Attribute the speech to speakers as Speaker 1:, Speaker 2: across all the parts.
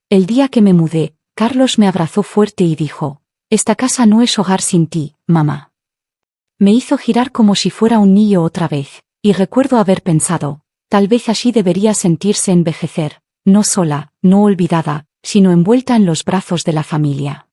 Speaker 1: El día que me mudé, Carlos me abrazó fuerte y dijo: «Esta casa no es hogar sin ti, mamá». Me hizo girar como si fuera un niño otra vez, y recuerdo haber pensado: tal vez así debería sentirse envejecer, no sola, no olvidada, sino envuelta en los brazos de la familia.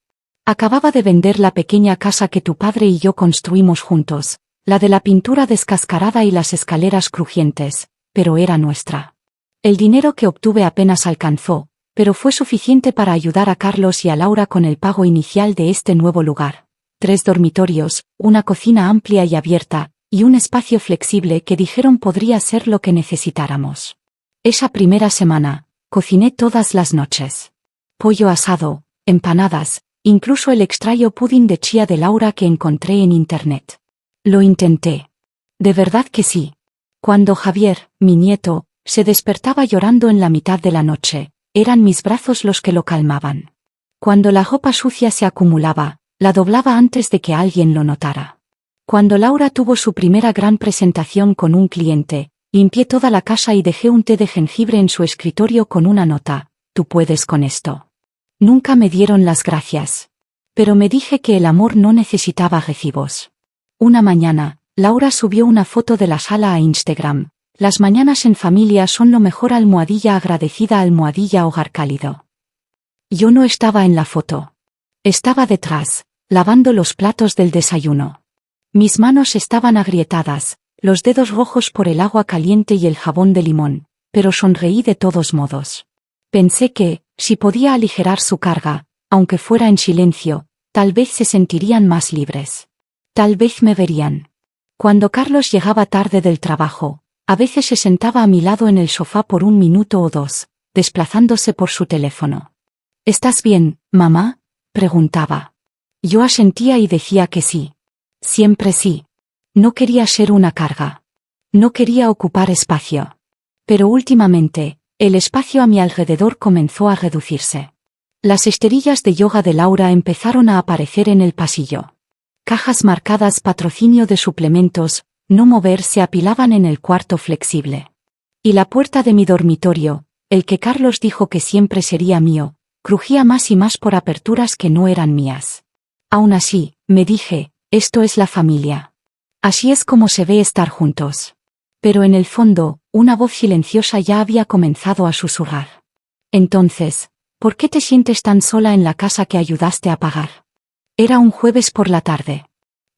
Speaker 1: Acababa de vender la pequeña casa que tu padre y yo construimos juntos, la de la pintura descascarada y las escaleras crujientes, pero era nuestra. El dinero que obtuve apenas alcanzó, pero fue suficiente para ayudar a Carlos y a Laura con el pago inicial de este nuevo lugar. 3 dormitorios, una cocina amplia y abierta, y un espacio flexible que dijeron podría ser lo que necesitáramos. Esa primera semana, cociné todas las noches. Pollo asado, empanadas, incluso el extraño pudding de chía de Laura que encontré en internet. Lo intenté. De verdad que sí. Cuando Javier, mi nieto, se despertaba llorando en la mitad de la noche, eran mis brazos los que lo calmaban. Cuando la ropa sucia se acumulaba, la doblaba antes de que alguien lo notara. Cuando Laura tuvo su primera gran presentación con un cliente, limpié toda la casa y dejé un té de jengibre en su escritorio con una nota: «Tú puedes con esto». Nunca me dieron las gracias. Pero me dije que el amor no necesitaba recibos. Una mañana, Laura subió una foto de la sala a Instagram. Las mañanas en familia son lo mejor, agradecida hogar cálido. Yo no estaba en la foto. Estaba detrás, lavando los platos del desayuno. Mis manos estaban agrietadas, los dedos rojos por el agua caliente y el jabón de limón, pero sonreí de todos modos. Pensé que, si podía aligerar su carga, aunque fuera en silencio, tal vez se sentirían más libres. Tal vez me verían. Cuando Carlos llegaba tarde del trabajo, a veces se sentaba a mi lado en el sofá por 1 minuto o 2, desplazándose por su teléfono. «¿Estás bien, mamá?», preguntaba. Yo asentía y decía que sí. Siempre sí. No quería ser una carga. No quería ocupar espacio. Pero últimamente, el espacio a mi alrededor comenzó a reducirse. Las esterillas de yoga de Laura empezaron a aparecer en el pasillo. Cajas marcadas «patrocinio de suplementos, no mover» se apilaban en el cuarto flexible. Y la puerta de mi dormitorio, el que Carlos dijo que siempre sería mío, crujía más y más por aperturas que no eran mías. Aún así, me dije, esto es la familia. Así es como se ve estar juntos. Pero en el fondo, una voz silenciosa ya había comenzado a susurrar. Entonces, ¿por qué te sientes tan sola en la casa que ayudaste a pagar? Era un jueves por la tarde.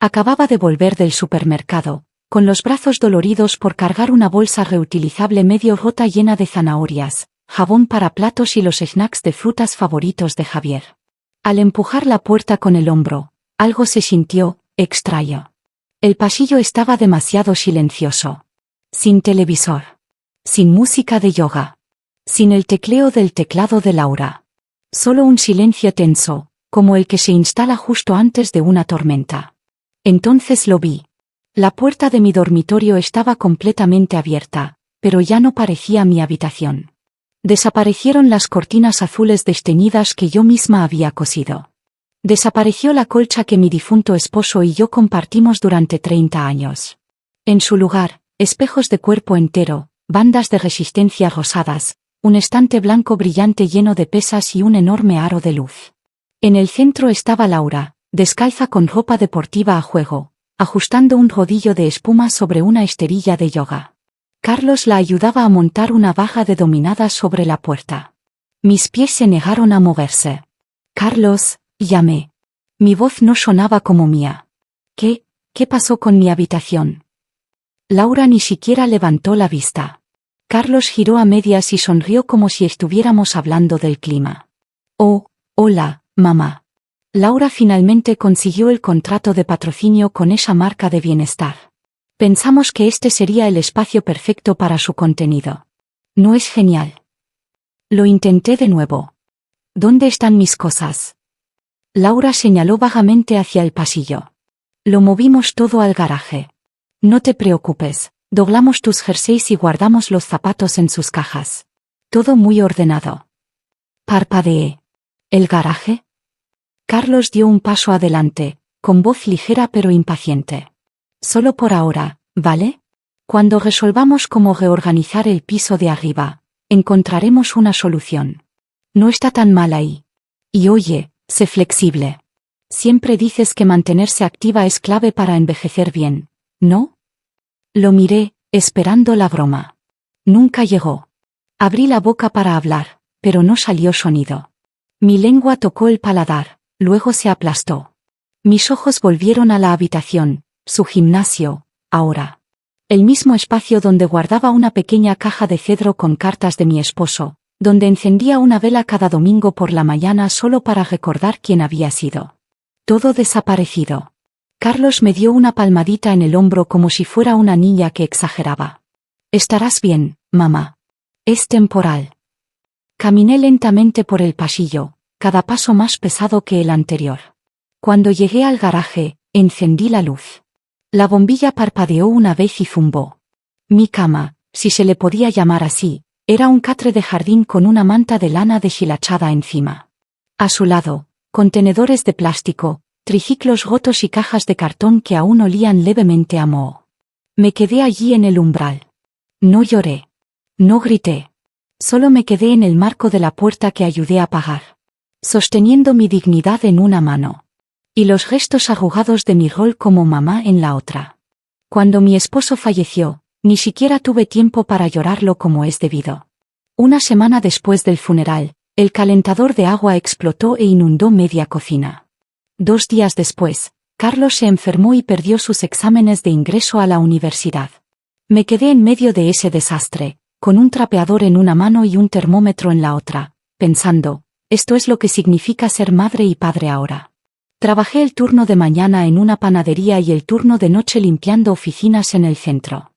Speaker 1: Acababa de volver del supermercado, con los brazos doloridos por cargar una bolsa reutilizable medio rota llena de zanahorias, jabón para platos y los snacks de frutas favoritos de Javier. Al empujar la puerta con el hombro, algo se sintió extraño. El pasillo estaba demasiado silencioso. Sin televisor. Sin música de yoga. Sin el tecleo del teclado de Laura. Solo un silencio tenso, como el que se instala justo antes de una tormenta. Entonces lo vi. La puerta de mi dormitorio estaba completamente abierta, pero ya no parecía mi habitación. Desaparecieron las cortinas azules desteñidas que yo misma había cosido. Desapareció la colcha que mi difunto esposo y yo compartimos durante 30 años. En su lugar, espejos de cuerpo entero, bandas de resistencia rosadas, un estante blanco brillante lleno de pesas y un enorme aro de luz. En el centro estaba Laura, descalza con ropa deportiva a juego, ajustando un rodillo de espuma sobre una esterilla de yoga. Carlos la ayudaba a montar una baja de dominadas sobre la puerta. Mis pies se negaron a moverse. «Carlos», llamé. Mi voz no sonaba como mía. ¿Qué pasó con mi habitación? Laura ni siquiera levantó la vista. Carlos giró a medias y sonrió como si estuviéramos hablando del clima. «Oh, hola, mamá». Laura finalmente consiguió el contrato de patrocinio con esa marca de bienestar. Pensamos que este sería el espacio perfecto para su contenido. ¿No es genial? Lo intenté de nuevo. ¿Dónde están mis cosas? Laura señaló vagamente hacia el pasillo. Lo movimos todo al garaje. No te preocupes, doblamos tus jerseys y guardamos los zapatos en sus cajas. Todo muy ordenado. Parpadeé. ¿El garaje? Carlos dio un paso adelante, con voz ligera pero impaciente. Solo por ahora, ¿vale? Cuando resolvamos cómo reorganizar el piso de arriba, encontraremos una solución. No está tan mal ahí. Y oye, sé flexible. Siempre dices que mantenerse activa es clave para envejecer bien, ¿no? Lo miré, esperando la broma. Nunca llegó. Abrí la boca para hablar, pero no salió sonido. Mi lengua tocó el paladar, luego se aplastó. Mis ojos volvieron a la habitación, su gimnasio, ahora. El mismo espacio donde guardaba una pequeña caja de cedro con cartas de mi esposo, donde encendía una vela cada domingo por la mañana solo para recordar quién había sido. Todo desaparecido. Carlos me dio una palmadita en el hombro como si fuera una niña que exageraba. Estarás bien, mamá. Es temporal. Caminé lentamente por el pasillo, cada paso más pesado que el anterior. Cuando llegué al garaje, encendí la luz. La bombilla parpadeó una vez y zumbó. Mi cama, si se le podía llamar así, era un catre de jardín con una manta de lana deshilachada encima. A su lado, contenedores de plástico, triciclos rotos y cajas de cartón que aún olían levemente a moho. Me quedé allí en el umbral. No lloré. No grité. Solo me quedé en el marco de la puerta que ayudé a pagar, sosteniendo mi dignidad en una mano. Y los gestos arrugados de mi rol como mamá en la otra. Cuando mi esposo falleció, ni siquiera tuve tiempo para llorarlo como es debido. Una semana después del funeral, el calentador de agua explotó e inundó media cocina. 2 días después, Carlos se enfermó y perdió sus exámenes de ingreso a la universidad. Me quedé en medio de ese desastre, con un trapeador en una mano y un termómetro en la otra, pensando, esto es lo que significa ser madre y padre ahora. Trabajé el turno de mañana en una panadería y el turno de noche limpiando oficinas en el centro.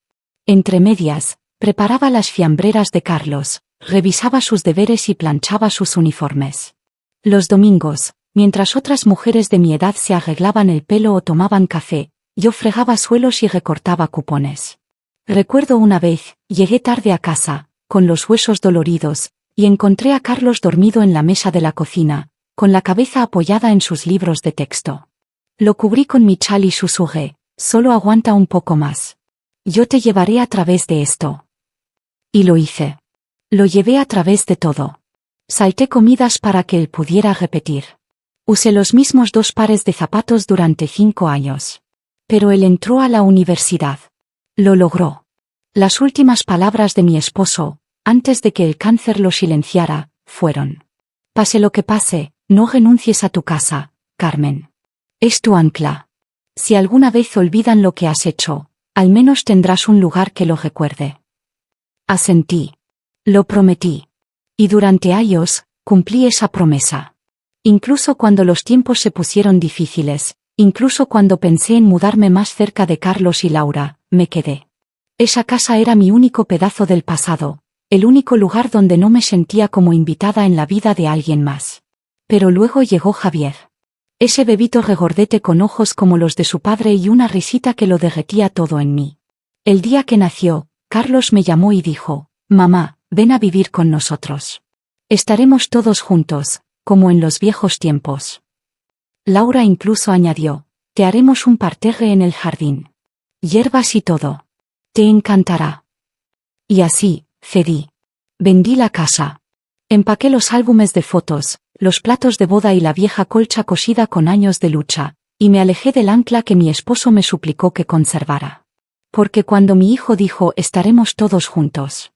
Speaker 1: Entre medias, preparaba las fiambreras de Carlos, revisaba sus deberes y planchaba sus uniformes. Los domingos, mientras otras mujeres de mi edad se arreglaban el pelo o tomaban café, yo fregaba suelos y recortaba cupones. Recuerdo una vez, llegué tarde a casa, con los huesos doloridos, y encontré a Carlos dormido en la mesa de la cocina, con la cabeza apoyada en sus libros de texto. Lo cubrí con mi chal y susurré, solo aguanta un poco más. Yo te llevaré a través de esto. Y lo hice. Lo llevé a través de todo. Salté comidas para que él pudiera repetir. Usé los mismos 2 pares de zapatos durante 5 años. Pero él entró a la universidad. Lo logró. Las últimas palabras de mi esposo, antes de que el cáncer lo silenciara, fueron: pase lo que pase, no renuncies a tu casa, Carmen. Es tu ancla. Si alguna vez olvidan lo que has hecho, al menos tendrás un lugar que lo recuerde. Asentí. Lo prometí. Y durante años, cumplí esa promesa. Incluso cuando los tiempos se pusieron difíciles, incluso cuando pensé en mudarme más cerca de Carlos y Laura, me quedé. Esa casa era mi único pedazo del pasado, el único lugar donde no me sentía como invitada en la vida de alguien más. Pero luego llegó Javier. Ese bebito regordete con ojos como los de su padre y una risita que lo derretía todo en mí. El día que nació, Carlos me llamó y dijo: mamá, ven a vivir con nosotros. Estaremos todos juntos, como en los viejos tiempos. Laura incluso añadió: te haremos un parterre en el jardín. Hierbas y todo. Te encantará. Y así, cedí. Vendí la casa. Empaqué los álbumes de fotos, los platos de boda y la vieja colcha cosida con años de lucha, y me alejé del ancla que mi esposo me suplicó que conservara. Porque cuando mi hijo dijo: estaremos todos juntos,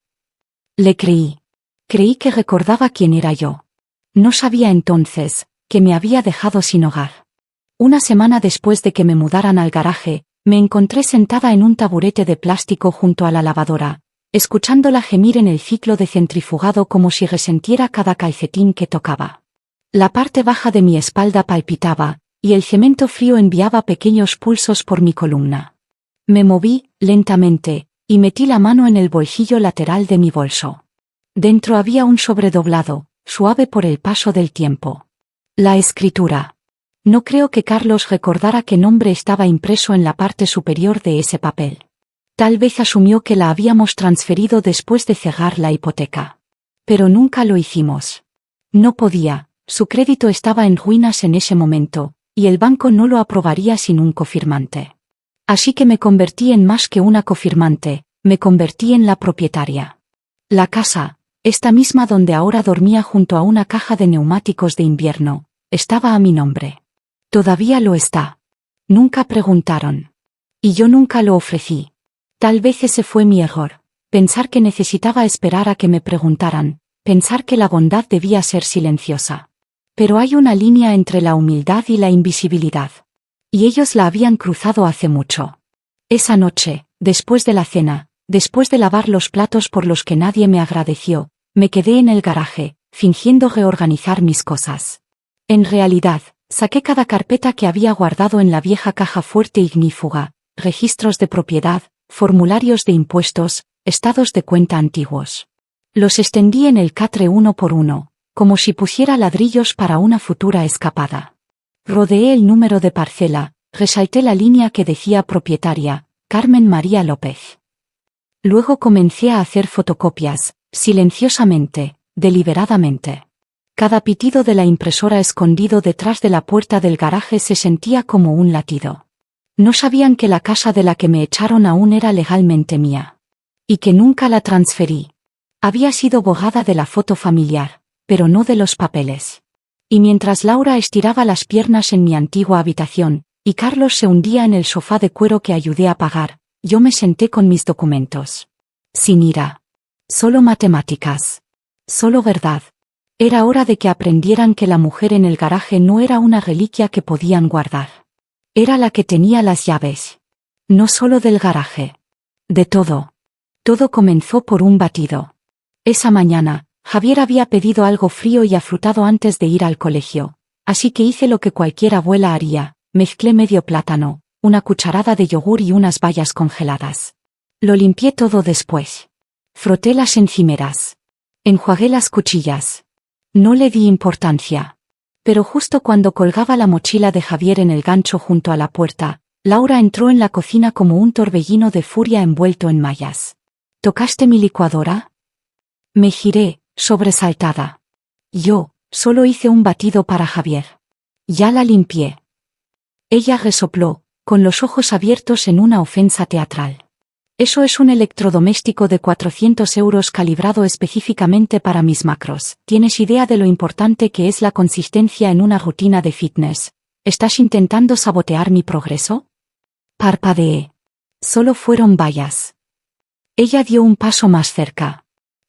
Speaker 1: le creí. Creí que recordaba quién era yo. No sabía entonces que me había dejado sin hogar. Una semana después de que me mudaran al garaje, me encontré sentada en un taburete de plástico junto a la lavadora, escuchándola gemir en el ciclo de centrifugado como si resentiera cada calcetín que tocaba. La parte baja de mi espalda palpitaba, y el cemento frío enviaba pequeños pulsos por mi columna. Me moví, lentamente, y metí la mano en el bolsillo lateral de mi bolso. Dentro había un sobre doblado, suave por el paso del tiempo. La escritura. No creo que Carlos recordara qué nombre estaba impreso en la parte superior de ese papel. Tal vez asumió que la habíamos transferido después de cerrar la hipoteca. Pero nunca lo hicimos. No podía, su crédito estaba en ruinas en ese momento, y el banco no lo aprobaría sin un cofirmante. Así que me convertí en más que una cofirmante, me convertí en la propietaria. La casa, Esta misma donde ahora dormía junto a una caja de neumáticos de invierno, estaba a mi nombre. Todavía lo está. Nunca preguntaron. Y yo nunca lo ofrecí. Tal vez ese fue mi error. Pensar que necesitaba esperar a que me preguntaran, pensar que la bondad debía ser silenciosa. Pero hay una línea entre la humildad y la invisibilidad. Y ellos la habían cruzado hace mucho. Esa noche, después de la cena, después de lavar los platos por los que nadie me agradeció, me quedé en el garaje, fingiendo reorganizar mis cosas. En realidad, saqué cada carpeta que había guardado en la vieja caja fuerte ignífuga, registros de propiedad, formularios de impuestos, estados de cuenta antiguos. Los extendí en el catre uno por uno, como si pusiera ladrillos para una futura escapada. Rodeé el número de parcela, resalté la línea que decía propietaria, Carmen María López. Luego comencé a hacer fotocopias, silenciosamente, deliberadamente. Cada pitido de la impresora escondido detrás de la puerta del garaje se sentía como un latido. No sabían que la casa de la que me echaron aún era legalmente mía. Y que nunca la transferí. Había sido bogada de la foto familiar, pero no de los papeles. Y mientras Laura estiraba las piernas en mi antigua habitación, y Carlos se hundía en el sofá de cuero que ayudé a pagar, yo me senté con mis documentos. Sin ira. Solo matemáticas. Solo verdad. Era hora de que aprendieran que la mujer en el garaje no era una reliquia que podían guardar. Era la que tenía las llaves. No solo del garaje. De todo. Todo comenzó por un batido. Esa mañana, Javier había pedido algo frío y afrutado antes de ir al colegio, así que hice lo que cualquier abuela haría, mezclé medio plátano, una cucharada de yogur y unas bayas congeladas. Lo limpié todo después. Froté las encimeras. Enjuagué las cuchillas. No le di importancia. Pero justo cuando colgaba la mochila de Javier en el gancho junto a la puerta, Laura entró en la cocina como un torbellino de furia envuelto en mallas. ¿Tocaste mi licuadora? Me giré, sobresaltada. Yo, solo hice un batido para Javier. Ya la limpié. Ella resopló, con los ojos abiertos en una ofensa teatral. Eso es un electrodoméstico de 400 euros calibrado específicamente para mis macros. ¿Tienes idea de lo importante que es la consistencia en una rutina de fitness? ¿Estás intentando sabotear mi progreso? Parpadeé. Solo fueron bayas. Ella dio un paso más cerca.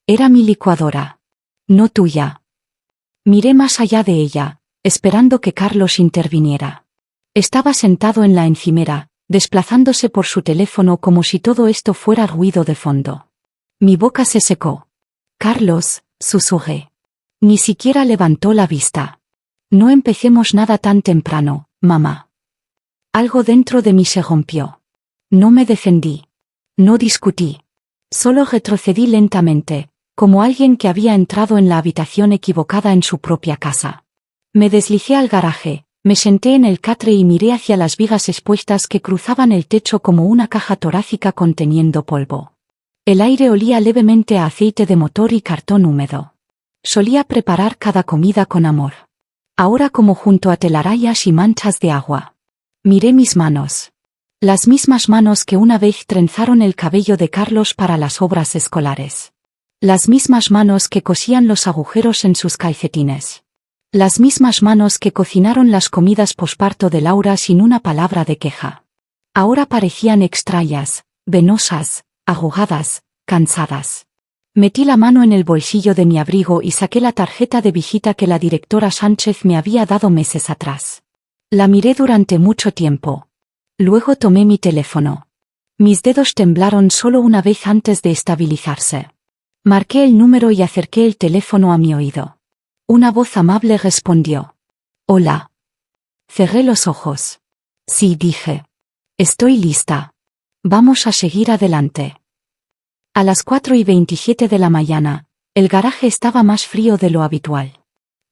Speaker 1: Era mi licuadora. No tuya. Miré más allá de ella, esperando que Carlos interviniera. Estaba sentado en la encimera, desplazándose por su teléfono como si todo esto fuera ruido de fondo. Mi boca se secó. Carlos, susurré. Ni siquiera levantó la vista. No empecemos nada tan temprano, mamá. Algo dentro de mí se rompió. No me defendí. No discutí. Solo retrocedí lentamente, como alguien que había entrado en la habitación equivocada en su propia casa. Me deslicé al garaje, me senté en el catre y miré hacia las vigas expuestas que cruzaban el techo como una caja torácica conteniendo polvo. El aire olía levemente a aceite de motor y cartón húmedo. Solía preparar cada comida con amor. Ahora como junto a telarañas y manchas de agua. Miré mis manos. Las mismas manos que una vez trenzaron el cabello de Carlos para las obras escolares. Las mismas manos que cosían los agujeros en sus calcetines. Las mismas manos que cocinaron las comidas posparto de Laura sin una palabra de queja. Ahora parecían extrañas, venosas, arrugadas, cansadas. Metí la mano en el bolsillo de mi abrigo y saqué la tarjeta de visita que la directora Sánchez me había dado meses atrás. La miré durante mucho tiempo. Luego tomé mi teléfono. Mis dedos temblaron solo una vez antes de estabilizarse. Marqué el número y acerqué el teléfono a mi oído. Una voz amable respondió. Hola. Cerré los ojos. Sí, dije. Estoy lista. Vamos a seguir adelante. A las 4:27 de la mañana, el garaje estaba más frío de lo habitual.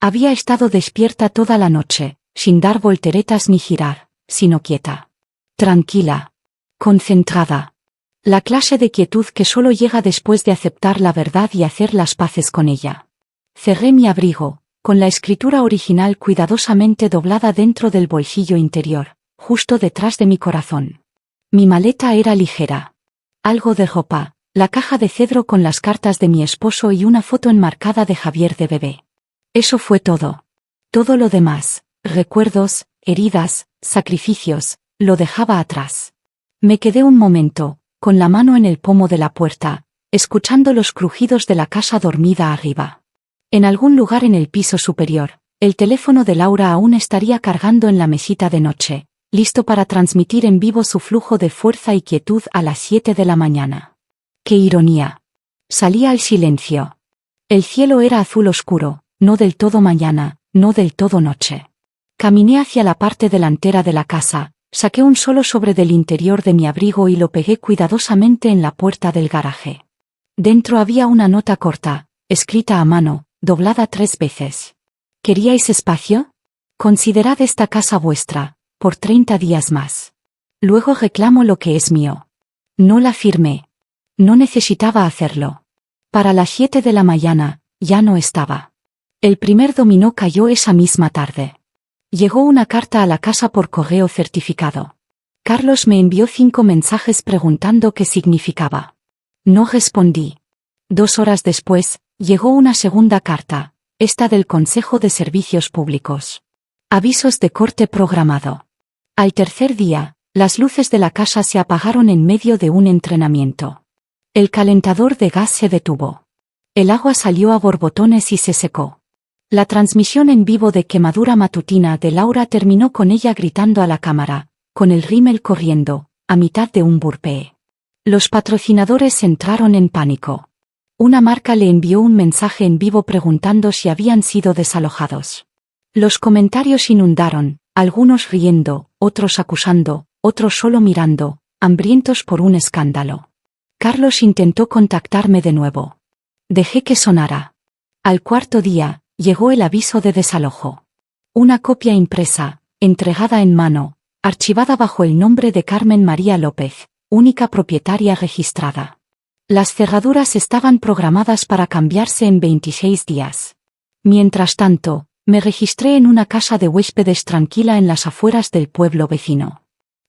Speaker 1: Había estado despierta toda la noche, sin dar volteretas ni girar, sino quieta. Tranquila. Concentrada. La clase de quietud que solo llega después de aceptar la verdad y hacer las paces con ella. Cerré mi abrigo, con la escritura original cuidadosamente doblada dentro del bolsillo interior, justo detrás de mi corazón. Mi maleta era ligera. Algo de ropa, la caja de cedro con las cartas de mi esposo y una foto enmarcada de Javier de bebé. Eso fue todo. Todo lo demás, recuerdos, heridas, sacrificios, lo dejaba atrás. Me quedé un momento, con la mano en el pomo de la puerta, escuchando los crujidos de la casa dormida arriba. En algún lugar en el piso superior, el teléfono de Laura aún estaría cargando en la mesita de noche, listo para transmitir en vivo su flujo de fuerza y quietud a las 7 de la mañana. ¡Qué ironía! Salía al silencio. El cielo era azul oscuro, no del todo mañana, no del todo noche. Caminé hacia la parte delantera de la casa, saqué un solo sobre del interior de mi abrigo y lo pegué cuidadosamente en la puerta del garaje. Dentro había una nota corta, escrita a mano, doblada 3 veces. ¿Queríais espacio? Considerad esta casa vuestra, por 30 días más. Luego reclamo lo que es mío. No la firmé. No necesitaba hacerlo. Para las 7 de la mañana, ya no estaba. El primer dominó cayó esa misma tarde. Llegó una carta a la casa por correo certificado. Carlos me envió 5 mensajes preguntando qué significaba. No respondí. 2 horas después, llegó una segunda carta, esta del Consejo de Servicios Públicos. Avisos de corte programado. Al tercer día, las luces de la casa se apagaron en medio de un entrenamiento. El calentador de gas se detuvo. El agua salió a borbotones y se secó. La transmisión en vivo de Quemadura Matutina de Laura terminó con ella gritando a la cámara, con el rímel corriendo, a mitad de un burpee. Los patrocinadores entraron en pánico. Una marca le envió un mensaje en vivo preguntando si habían sido desalojados. Los comentarios inundaron, algunos riendo, otros acusando, otros solo mirando, hambrientos por un escándalo. Carlos intentó contactarme de nuevo. Dejé que sonara. Al cuarto día, llegó el aviso de desalojo. Una copia impresa, entregada en mano, archivada bajo el nombre de Carmen María López, única propietaria registrada. Las cerraduras estaban programadas para cambiarse en 26 días. Mientras tanto, me registré en una casa de huéspedes tranquila en las afueras del pueblo vecino.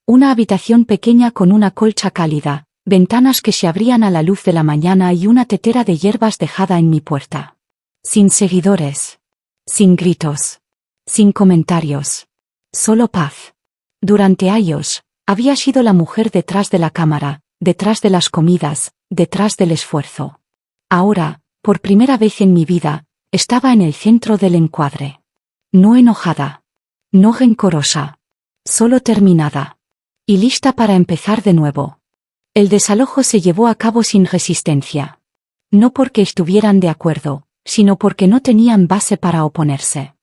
Speaker 1: Una habitación pequeña con una colcha cálida, ventanas que se abrían a la luz de la mañana y una tetera de hierbas dejada en mi puerta. Sin seguidores. Sin gritos. Sin comentarios. Solo paz. Durante años, había sido la mujer detrás de la cámara, detrás de las comidas, detrás del esfuerzo. Ahora, por primera vez en mi vida, estaba en el centro del encuadre. No enojada. No rencorosa. Solo terminada. Y lista para empezar de nuevo. El desalojo se llevó a cabo sin resistencia. No porque estuvieran de acuerdo, sino porque no tenían base para oponerse.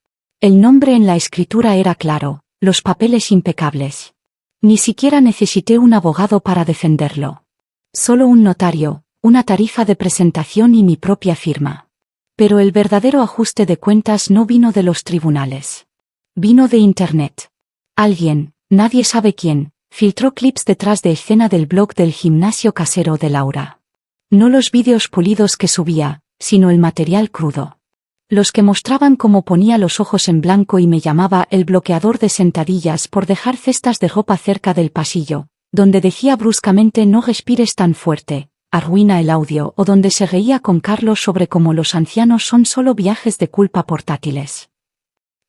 Speaker 1: El nombre en la escritura era claro, los papeles impecables. Ni siquiera necesité un abogado para defenderlo. Solo un notario, una tarifa de presentación y mi propia firma. Pero el verdadero ajuste de cuentas no vino de los tribunales. Vino de Internet. Alguien, nadie sabe quién, filtró clips detrás de escena del blog del gimnasio casero de Laura. No los vídeos pulidos que subía, sino el material crudo. Los que mostraban cómo ponía los ojos en blanco y me llamaba el bloqueador de sentadillas por dejar cestas de ropa cerca del pasillo, donde decía bruscamente no respires tan fuerte, arruina el audio, o donde se reía con Carlos sobre cómo los ancianos son solo viajes de culpa portátiles.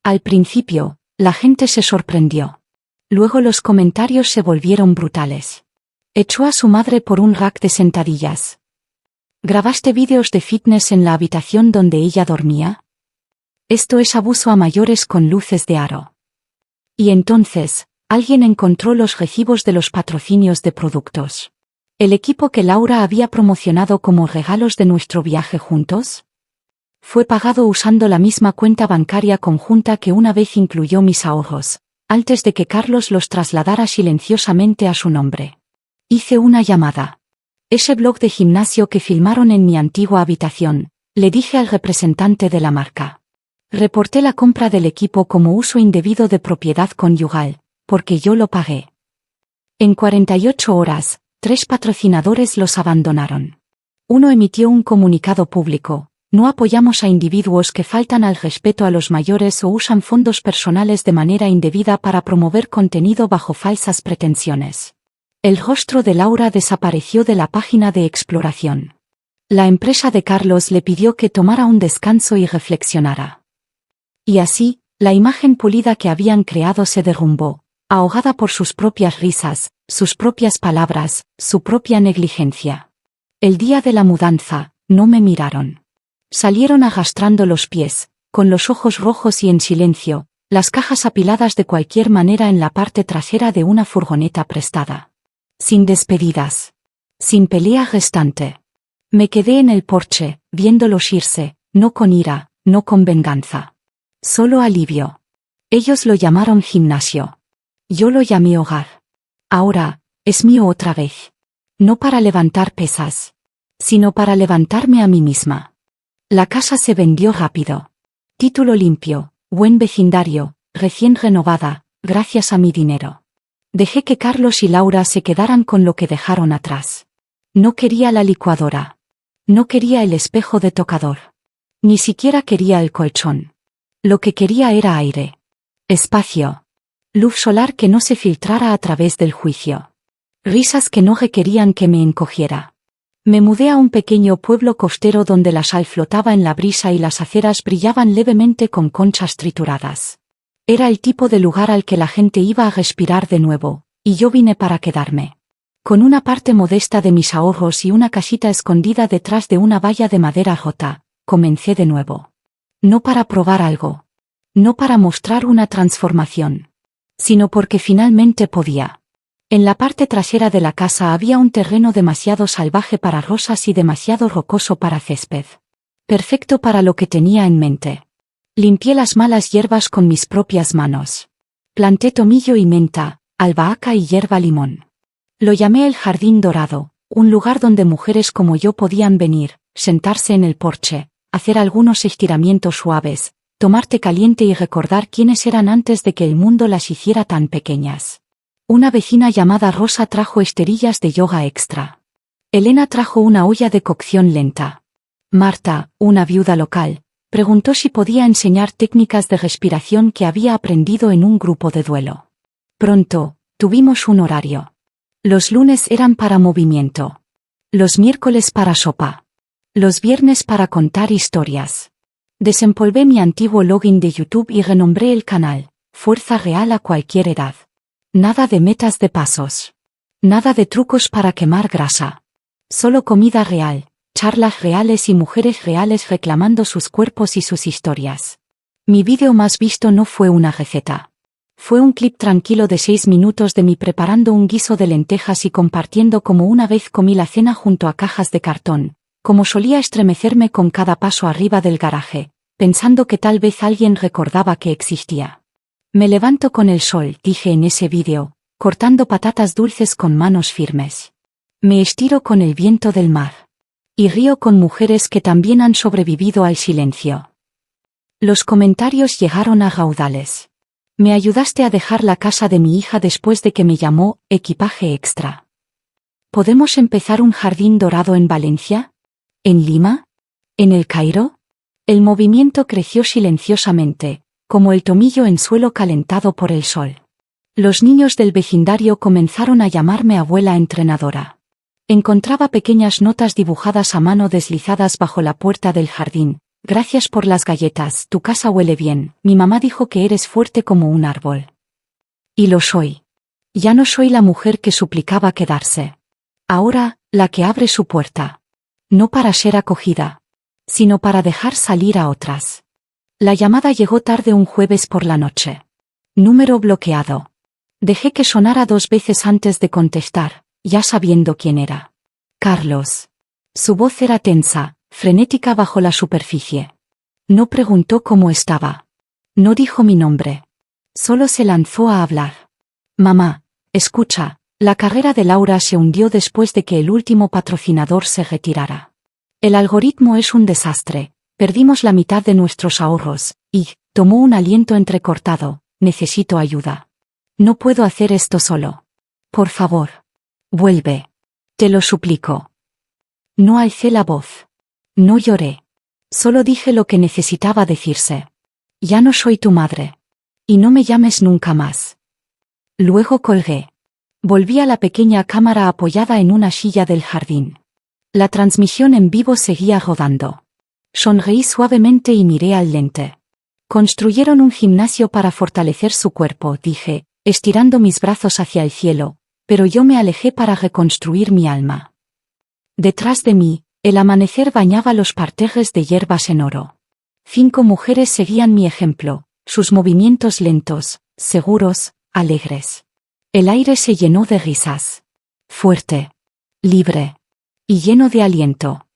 Speaker 1: Al principio, la gente se sorprendió. Luego los comentarios se volvieron brutales. Echó a su madre por un rack de sentadillas. ¿Grabaste vídeos de fitness en la habitación donde ella dormía? Esto es abuso a mayores con luces de aro. Y entonces, alguien encontró los recibos de los patrocinios de productos. ¿El equipo que Laura había promocionado como regalos de nuestro viaje juntos? Fue pagado usando la misma cuenta bancaria conjunta que una vez incluyó mis ahorros, antes de que Carlos los trasladara silenciosamente a su nombre. Hice una llamada. Ese blog de gimnasio que filmaron en mi antigua habitación, le dije al representante de la marca. Reporté la compra del equipo como uso indebido de propiedad conyugal, porque yo lo pagué. En 48 horas, 3 patrocinadores los abandonaron. Uno emitió un comunicado público: no apoyamos a individuos que faltan al respeto a los mayores o usan fondos personales de manera indebida para promover contenido bajo falsas pretensiones. El rostro de Laura desapareció de la página de exploración. La empresa de Carlos le pidió que tomara un descanso y reflexionara. Y así, la imagen pulida que habían creado se derrumbó, ahogada por sus propias risas, sus propias palabras, su propia negligencia. El día de la mudanza, no me miraron. Salieron arrastrando los pies, con los ojos rojos y en silencio, las cajas apiladas de cualquier manera en la parte trasera de una furgoneta prestada. Sin despedidas. Sin pelea restante. Me quedé en el porche, viéndolos irse, no con ira, no con venganza. Solo alivio. Ellos lo llamaron gimnasio. Yo lo llamé hogar. Ahora, es mío otra vez. No para levantar pesas, sino para levantarme a mí misma. La casa se vendió rápido. Título limpio, buen vecindario, recién renovada, gracias a mi dinero. Dejé que Carlos y Laura se quedaran con lo que dejaron atrás. No quería la licuadora. No quería el espejo de tocador. Ni siquiera quería el colchón. Lo que quería era aire. Espacio. Luz solar que no se filtrara a través del juicio. Risas que no requerían que me encogiera. Me mudé a un pequeño pueblo costero donde la sal flotaba en la brisa y las aceras brillaban levemente con conchas trituradas. Era el tipo de lugar al que la gente iba a respirar de nuevo, y yo vine para quedarme. Con una parte modesta de mis ahorros y una casita escondida detrás de una valla de madera rota, comencé de nuevo. No para probar algo. No para mostrar una transformación. Sino porque finalmente podía. En la parte trasera de la casa había un terreno demasiado salvaje para rosas y demasiado rocoso para césped. Perfecto para lo que tenía en mente. Limpié las malas hierbas con mis propias manos. Planté tomillo y menta, albahaca y hierba limón. Lo llamé el Jardín Dorado, un lugar donde mujeres como yo podían venir, sentarse en el porche, hacer algunos estiramientos suaves, tomar té caliente y recordar quiénes eran antes de que el mundo las hiciera tan pequeñas. Una vecina llamada Rosa trajo esterillas de yoga extra. Elena trajo una olla de cocción lenta. Marta, una viuda local, preguntó si podía enseñar técnicas de respiración que había aprendido en un grupo de duelo. Pronto, tuvimos un horario. Los lunes eran para movimiento. Los miércoles para sopa. Los viernes para contar historias. Desempolvé mi antiguo login de YouTube y renombré el canal, Fuerza Real a cualquier edad. Nada de metas de pasos. Nada de trucos para quemar grasa. Solo comida real, charlas reales y mujeres reales reclamando sus cuerpos y sus historias. Mi vídeo más visto no fue una receta. Fue un clip tranquilo de 6 minutos de mí preparando un guiso de lentejas y compartiendo como una vez comí la cena junto a cajas de cartón, como solía estremecerme con cada paso arriba del garaje, pensando que tal vez alguien recordaba que existía. Me levanto con el sol, dije en ese vídeo, cortando patatas dulces con manos firmes. Me estiro con el viento del mar. Y río con mujeres que también han sobrevivido al silencio. Los comentarios llegaron a raudales. Me ayudaste a dejar la casa de mi hija después de que me llamó equipaje extra. ¿Podemos empezar un jardín dorado en Valencia? ¿En Lima? ¿En El Cairo? El movimiento creció silenciosamente, como el tomillo en suelo calentado por el sol. Los niños del vecindario comenzaron a llamarme abuela entrenadora. Encontraba pequeñas notas dibujadas a mano deslizadas bajo la puerta del jardín. Gracias por las galletas, tu casa huele bien, mi mamá dijo que eres fuerte como un árbol. Y lo soy. Ya no soy la mujer que suplicaba quedarse. Ahora, la que abre su puerta. No para ser acogida, sino para dejar salir a otras. La llamada llegó tarde un jueves por la noche. Número bloqueado. Dejé que sonara 2 veces antes de contestar, ya sabiendo quién era. Carlos. Su voz era tensa, frenética bajo la superficie. No preguntó cómo estaba. No dijo mi nombre. Solo se lanzó a hablar. Mamá, escucha, la carrera de Laura se hundió después de que el último patrocinador se retirara. El algoritmo es un desastre. Perdimos la mitad de nuestros ahorros, y, tomó un aliento entrecortado, necesito ayuda. No puedo hacer esto solo. Por favor. Vuelve. Te lo suplico. No alcé la voz. No lloré. Solo dije lo que necesitaba decirse. Ya no soy tu madre. Y no me llames nunca más. Luego colgué. Volví a la pequeña cámara apoyada en una silla del jardín. La transmisión en vivo seguía rodando. Sonreí suavemente y miré al lente. Construyeron un gimnasio para fortalecer su cuerpo, dije, estirando mis brazos hacia el cielo, pero yo me alejé para reconstruir mi alma. Detrás de mí, el amanecer bañaba los parterres de hierbas en oro. 5 mujeres seguían mi ejemplo, sus movimientos lentos, seguros, alegres. El aire se llenó de risas. Fuerte, libre y lleno de aliento.